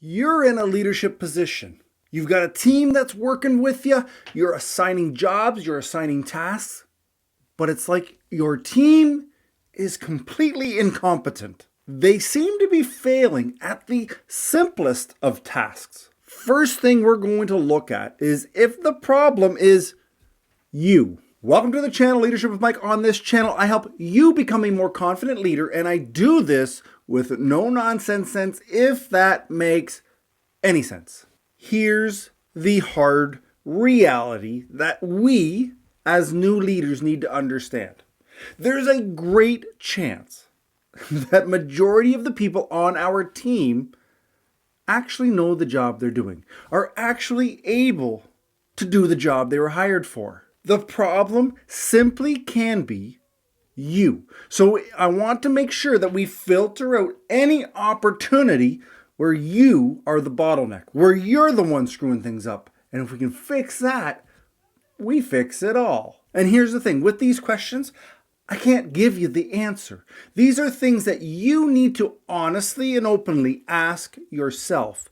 You're in a leadership position. You've got a team that's working with you. You're assigning jobs, you're assigning tasks, but it's like your team is completely incompetent. They seem to be failing at the simplest of tasks. First thing we're going to look at is if the problem is you. Welcome to the channel, Leadership with Mike. On this channel, I help you become a more confident leader, and I do this with no nonsense sense, if that makes any sense. Here's the hard reality that we, as new leaders, need to understand. There's a great chance that majority of the people on our team actually know the job they're doing, are actually able to do the job they were hired for. The problem simply can be you. So I want to make sure that we filter out any opportunity where you are the bottleneck, where you're the one screwing things up. And if we can fix that, we fix it all. And here's the thing, with these questions, I can't give you the answer. These are things that you need to honestly and openly ask yourself.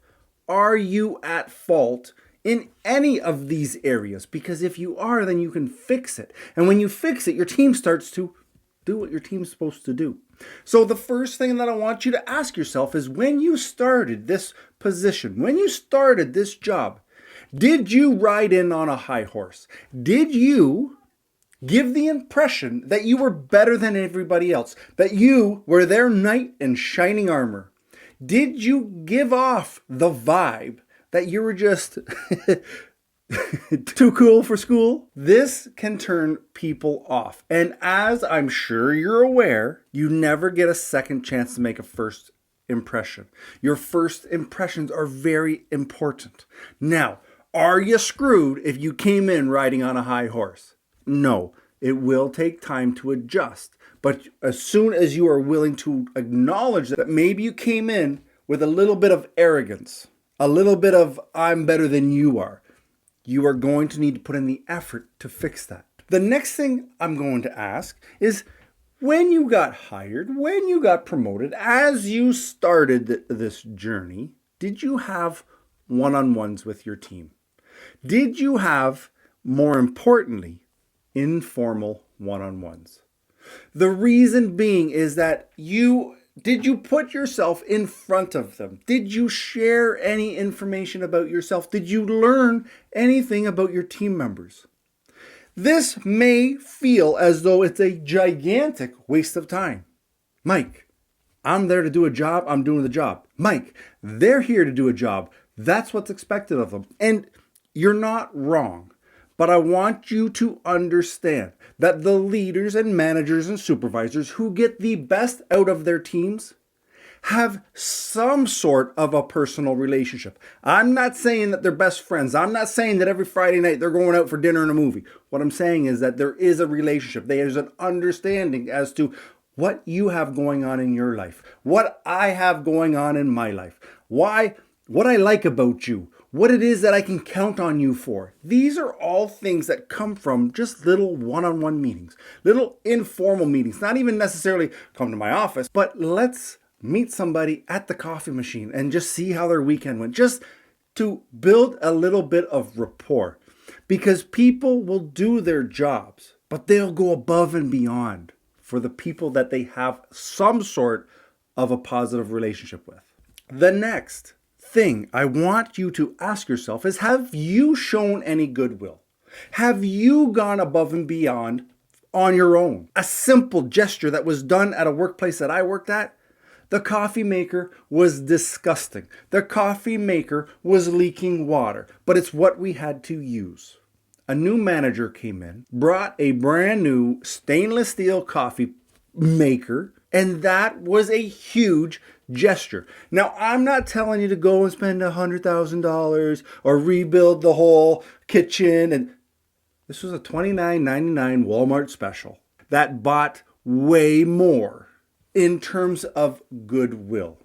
Are you at fault in any of these areas? Because if you are, then you can fix it. And when you fix it, your team starts to do what your team's supposed to do. So the first thing that I want you to ask yourself is, when you started this position, when you started this job, did you ride in on a high horse? Did you give the impression that you were better than everybody else, that you were their knight in shining armor? Did you give off the vibe that you were just too cool for school? This can turn people off. And as I'm sure you're aware, you never get a second chance to make a first impression. Your first impressions are very important. Now, are you screwed if you came in riding on a high horse? No, it will take time to adjust. But as soon as you are willing to acknowledge that maybe you came in with a little bit of arrogance, a little bit of I'm better than you are going to need to put in the effort to fix that. The next thing I'm going to ask is, when you got hired, when you got promoted, as you started this journey, did you have one-on-ones with your team? Did you have, more importantly, informal one-on-ones? The reason being is that did you put yourself in front of them? Did you share any information about yourself? Did you learn anything about your team members? This may feel as though it's a gigantic waste of time. Mike, I'm there to do a job. I'm doing the job. Mike, they're here to do a job. That's what's expected of them. And you're not wrong. But I want you to understand that the leaders and managers and supervisors who get the best out of their teams have some sort of a personal relationship. I'm not saying that they're best friends. I'm not saying that every Friday night they're going out for dinner and a movie. What I'm saying is that there is a relationship. There's an understanding as to what you have going on in your life, what I have going on in my life, what I like about you, what it is that I can count on you for. These are all things that come from just little one-on-one meetings, little informal meetings, not even necessarily come to my office, but let's meet somebody at the coffee machine and just see how their weekend went, just to build a little bit of rapport. Because people will do their jobs, but they'll go above and beyond for the people that they have some sort of a positive relationship with. The next thing I want you to ask yourself is, have you shown any goodwill? Have you gone above and beyond on your own? A simple gesture that was done at a workplace that I worked at, the coffee maker was disgusting. The coffee maker was leaking water, but it's what we had to use. A new manager came in, brought a brand new stainless steel coffee maker, and that was a huge gesture. Now, I'm not telling you to go and spend $100,000 or rebuild the whole kitchen. And this was a $29.99 Walmart special that bought way more in terms of goodwill.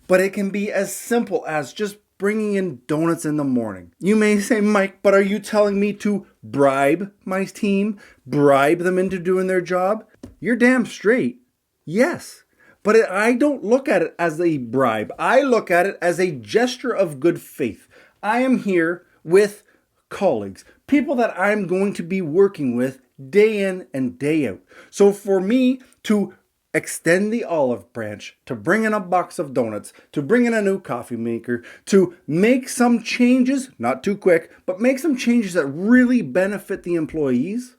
But it can be as simple as just bringing in donuts in the morning. You may say, Mike, but are you telling me to bribe my team, bribe them into doing their job? You're damn straight. Yes. But I don't look at it as a bribe. I look at it as a gesture of good faith. I am here with colleagues, people that I'm going to be working with day in and day out. So for me to extend the olive branch, to bring in a box of donuts, to bring in a new coffee maker, to make some changes, not too quick, but make some changes that really benefit the employees,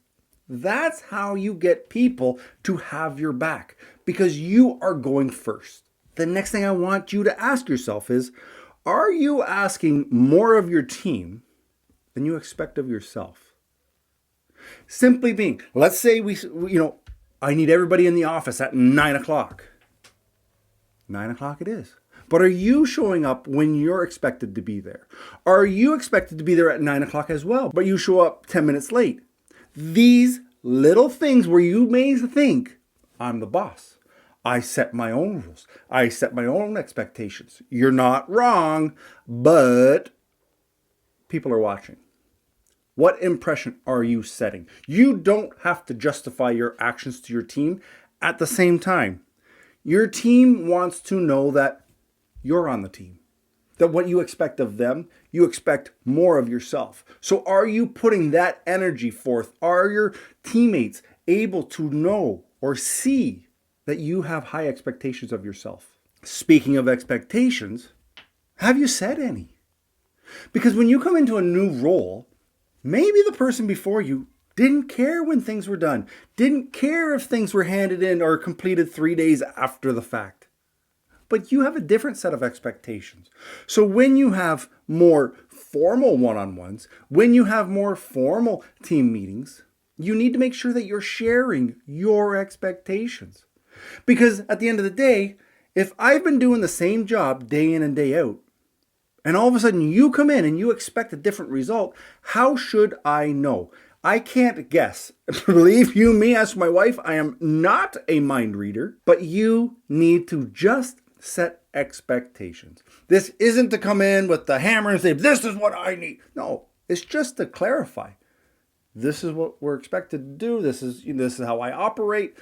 that's how you get people to have your back, because you are going first. The next thing I want you to ask yourself is, are you asking more of your team than you expect of yourself? Simply being, let's say I need everybody in the office at 9 o'clock. 9 o'clock it is. But are you showing up when you're expected to be there? Are you expected to be there at 9 o'clock as well, but you show up 10 minutes late? These little things where you may think, I'm the boss. I set my own rules. I set my own expectations. You're not wrong, but people are watching. What impression are you setting? You don't have to justify your actions to your team at the same time. Your team wants to know that you're on the team, that what you expect of them, you expect more of yourself. So are you putting that energy forth? Are your teammates able to know or see that you have high expectations of yourself? Speaking of expectations, have you set any? Because when you come into a new role, maybe the person before you didn't care when things were done, didn't care if things were handed in or completed 3 days after the fact. But you have a different set of expectations. So when you have more formal one-on-ones, when you have more formal team meetings, you need to make sure that you're sharing your expectations. Because at the end of the day, if I've been doing the same job day in and day out, and all of a sudden you come in and you expect a different result, how should I know? I can't guess. Believe you me, as my wife, I am not a mind reader, but you need to just set expectations. This isn't to come in with the hammer and say, this is what I need. No, it's just to clarify. This is what we're expected to do. This is how I operate.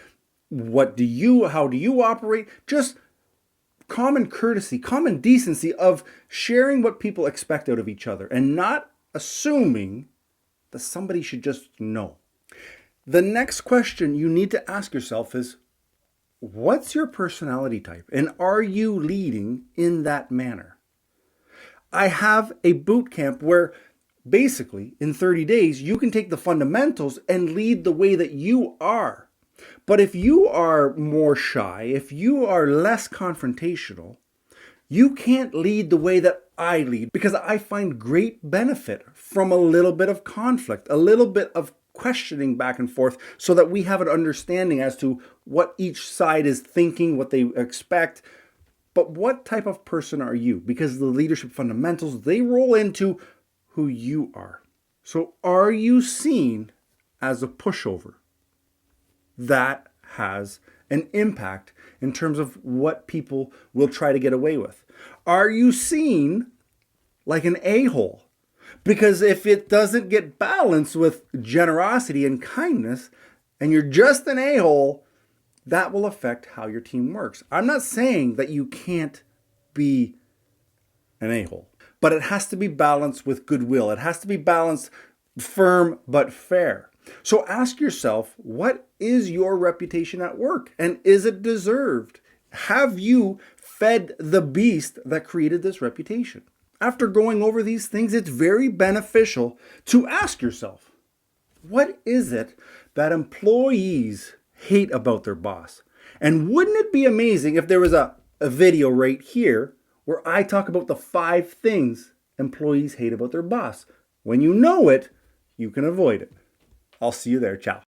How do you operate? Just common courtesy, common decency of sharing what people expect out of each other and not assuming that somebody should just know. The next question you need to ask yourself is, what's your personality type? And are you leading in that manner? I have a boot camp where basically in 30 days, you can take the fundamentals and lead the way that you are. But if you are more shy, if you are less confrontational, you can't lead the way that I lead, because I find great benefit from a little bit of conflict, a little bit of questioning back and forth, so that we have an understanding as to what each side is thinking, what they expect. But what type of person are you? Because the leadership fundamentals, they roll into who you are. So are you seen as a pushover? That has an impact in terms of what people will try to get away with. Are you seen like an a-hole? Because if it doesn't get balanced with generosity and kindness, and you're just an a-hole, that will affect how your team works. I'm not saying that you can't be an a-hole, but it has to be balanced with goodwill. It has to be balanced, firm but fair. So ask yourself, what is your reputation at work? And is it deserved? Have you fed the beast that created this reputation? After going over these things, it's very beneficial to ask yourself, what is it that employees hate about their boss? And wouldn't it be amazing if there was a video right here where I talk about the 5 things employees hate about their boss? When you know it, you can avoid it. I'll see you there. Ciao.